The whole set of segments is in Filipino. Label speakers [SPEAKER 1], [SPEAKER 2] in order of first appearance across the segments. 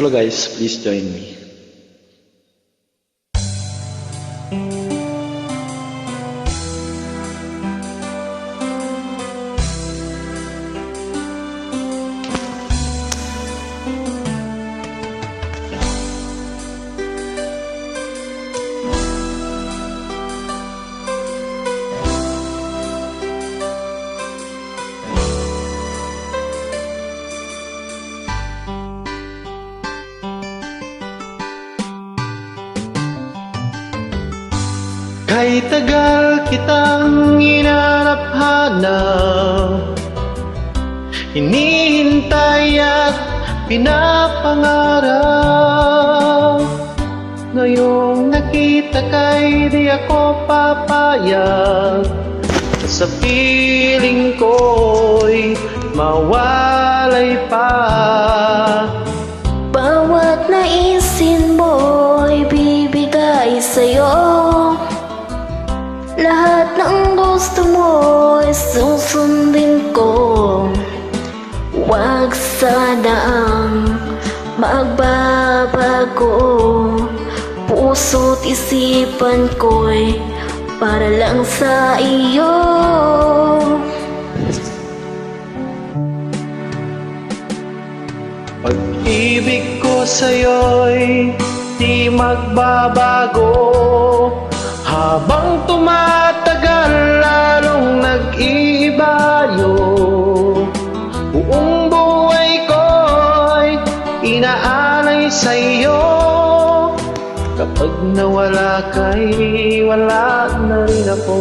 [SPEAKER 1] Hello guys, please join me. Kahit tagal kitang hinanap-hanap, hinihintay at pinapangarap. Ngayong nakita kay di ako papayag, sa piling ko'y mawalay pa.
[SPEAKER 2] Bawat naisin mo'y bibigay sa'yo, lahat ng gusto mo'y susundin ko. Huwag sanang magbabago, puso't isipan ko'y para lang sa iyo.
[SPEAKER 1] Pag-ibig ko sa'yo'y di magbabago, habang tumatagal lalong nag-iibayo. Buong buhay ko'y inaalay sa'yo, kapag nawala ka'y wala na rin ako.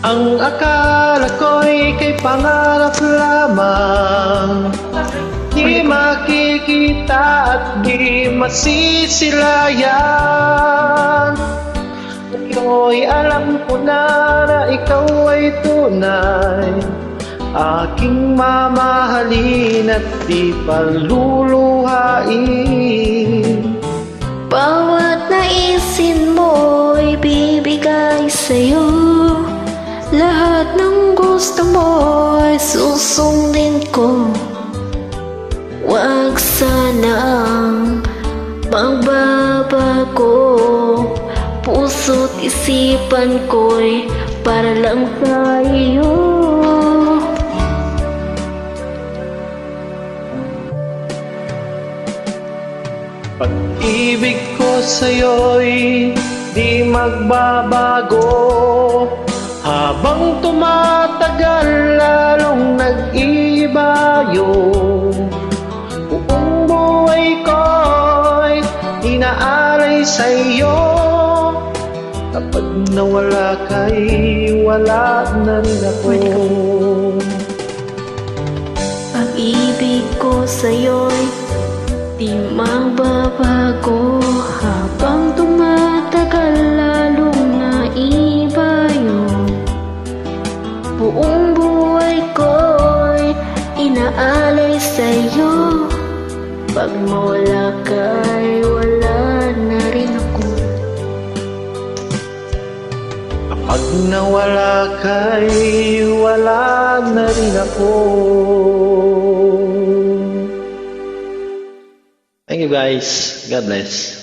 [SPEAKER 1] Ang akala ko'y kay pangarap lamang, di makikita at di masisilayan. Ngayon'y alam ko na ikaw ay tunay, aking mamahalin at di paluluhain.
[SPEAKER 2] Bawat naisin mo'y bibigay sa'yo, lahat ng gusto mo'y susundin ko. Huwag sanang magbabago, puso't isipan ko'y para lang sa iyo.
[SPEAKER 1] Pag-ibig ko sa'yo'y di magbabago, habang tumatagal lalong nag-iibayo. Buong buhay ko'y inaalay sa'yo, kapag nawala ka'y wala na rin ako.
[SPEAKER 2] Pag-ibig ko sa'yo'y di magbabago, habang tumatagal lalong naibayo. Buong buhay ko'y inaalay sa'yo, pag mawala ka'y wala na rin ako.
[SPEAKER 1] Kapag nawala ka'y wala na rin ako. Thank you guys. God bless.